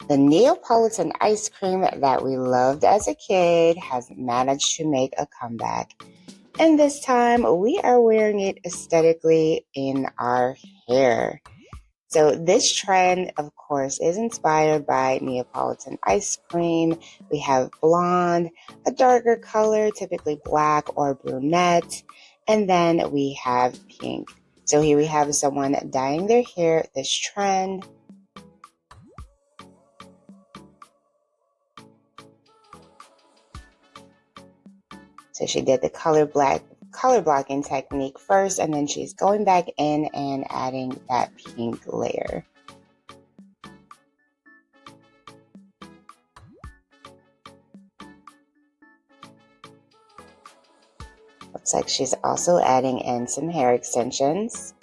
The Neapolitan ice cream that we loved as a kid has managed to make a comeback. And this time we are wearing it aesthetically in our hair. So this trend, of course, is inspired by Neapolitan ice cream. We have blonde, a darker color, typically black or brunette, and then we have pink. So here we have someone dyeing their hair this trend. So she did the color blocking technique first, and then she's going back in and adding that pink layer. Looks like she's also adding in some hair extensions.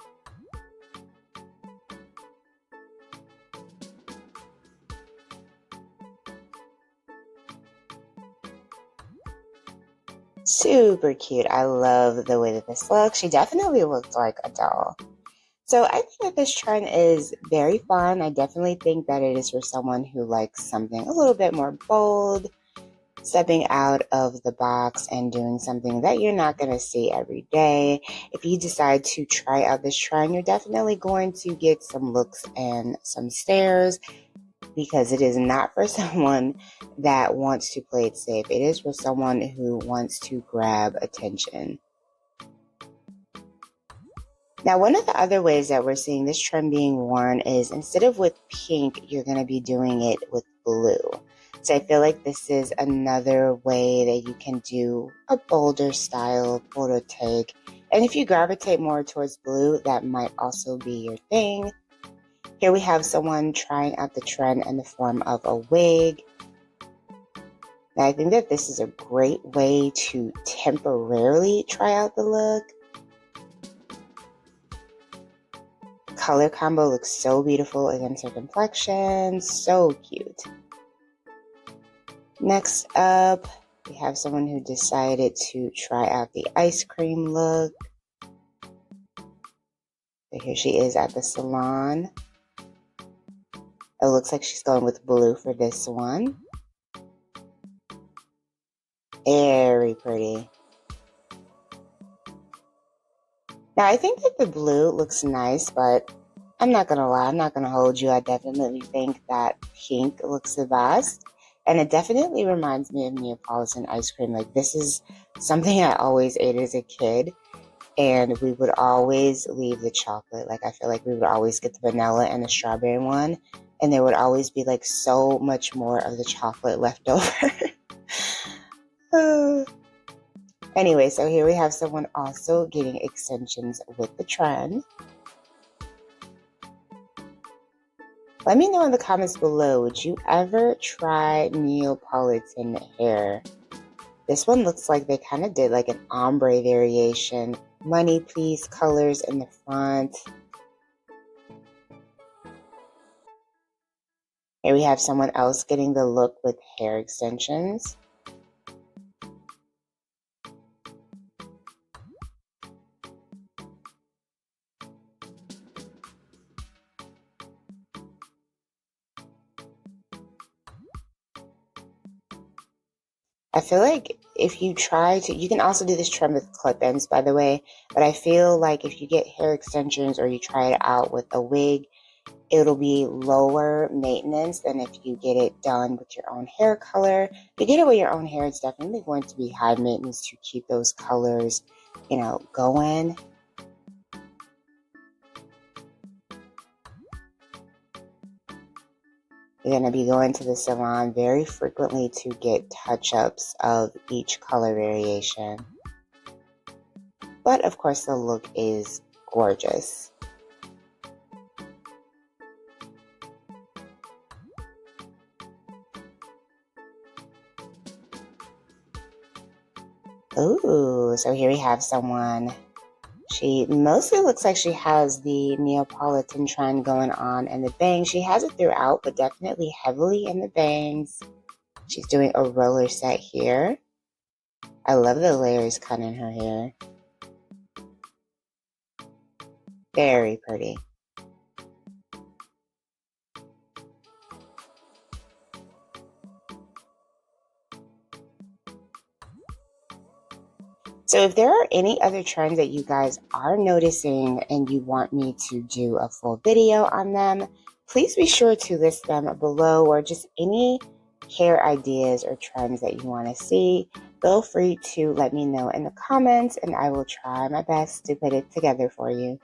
Super cute. I love the way that this looks. She definitely looks like a doll. So I think that this trend is very fun. I definitely think that it is for someone who likes something a little bit more bold, stepping out of the box and doing something that you're not going to see every day. If you decide to try out this trend, you're definitely going to get some looks and some stares, because it is not for someone that wants to play it safe. It is for someone who wants to grab attention. Now, one of the other ways that we're seeing this trend being worn is, instead of with pink, you're going to be doing it with blue. So I feel like this is another way that you can do a bolder style photo take. And if you gravitate more towards blue, that might also be your thing. Here we have someone trying out the trend in the form of a wig. Now, I think that this is a great way to temporarily try out the look. Color combo looks so beautiful against her complexion. So cute. Next up, we have someone who decided to try out the ice cream look. So here she is at the salon. It looks like she's going with blue for this one. Very pretty. Now, I think that the blue looks nice, but I'm not going to lie. I'm not going to hold you. I definitely think that pink looks the best. And it definitely reminds me of Neapolitan ice cream. Like, this is something I always ate as a kid. And we would always leave the chocolate. Like, I feel like we would always get the vanilla and the strawberry one. And there would always be, like, so much more of the chocolate left over. Anyway, so here we have someone also getting extensions with the trend. Let me know in the comments below, would you ever try Neapolitan hair? This one looks like they kind of did like an ombre variation. Money piece colors in the front. Here we have someone else getting the look with hair extensions. I feel like if you try to, you can also do this trend with clip-ins, by the way, but I feel like if you get hair extensions or you try it out with a wig, it'll be lower maintenance than if you get it done with your own hair color. If you get it with your own hair, it's definitely going to be high maintenance to keep those colors, going. You're going to be going to the salon very frequently to get touch-ups of each color variation. But of course, the look is gorgeous. Ooh, so here we have someone. She mostly looks like she has the Neapolitan trend going on and the bangs. She has it throughout, but definitely heavily in the bangs. She's doing a roller set here. I love the layers cut in her hair. Very pretty. So if there are any other trends that you guys are noticing and you want me to do a full video on them, please be sure to list them below, or just any hair ideas or trends that you want to see. Feel free to let me know in the comments and I will try my best to put it together for you.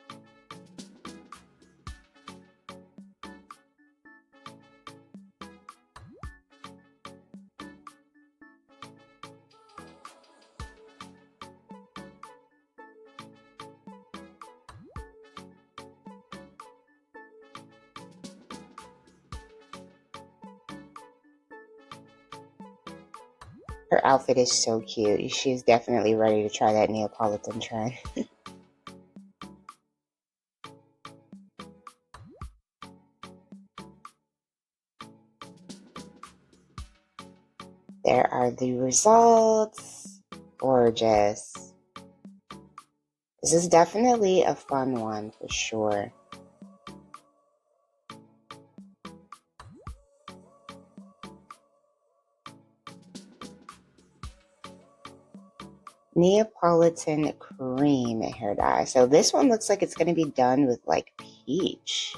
Her outfit is so cute. She's definitely ready to try that Neapolitan trend. There are the results. Gorgeous. This is definitely a fun one for sure. Neapolitan cream hair dye. So this one looks like it's going to be done with like peach.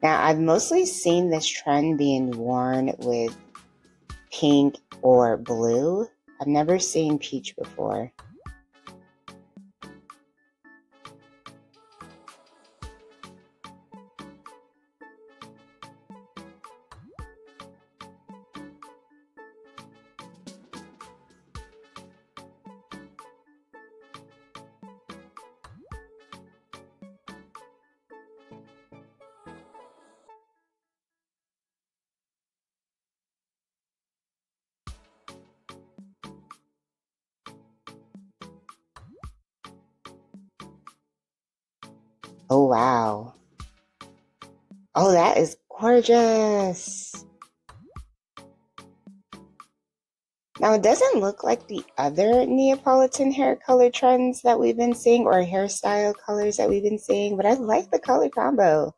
Now, I've mostly seen this trend being worn with pink or blue. I've never seen peach before. Oh, wow. Oh, that is gorgeous. Now, it doesn't look like the other Neapolitan hair color trends that we've been seeing, or hairstyle colors that we've been seeing, but I like the color combo.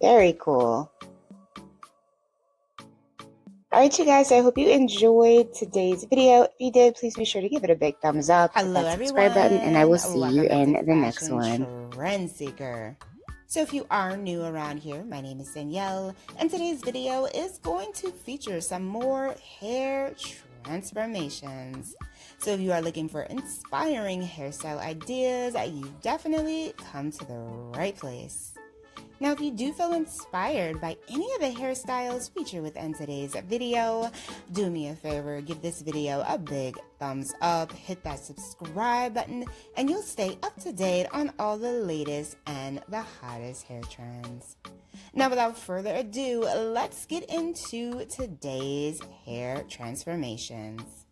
Very cool. Alright, you guys, I hope you enjoyed today's video. If you did, please be sure to give it a big thumbs up, hit Hello that subscribe button, and I will see you in the next one. Trend Seeker. So if you are new around here, my name is Danielle, and today's video is going to feature some more hair transformations. So if you are looking for inspiring hairstyle ideas, you've definitely come to the right place. Now, if you do feel inspired by any of the hairstyles featured within today's video, do me a favor, give this video a big thumbs up, hit that subscribe button, and you'll stay up to date on all the latest and the hottest hair trends. Now, without further ado, let's get into today's hair transformations.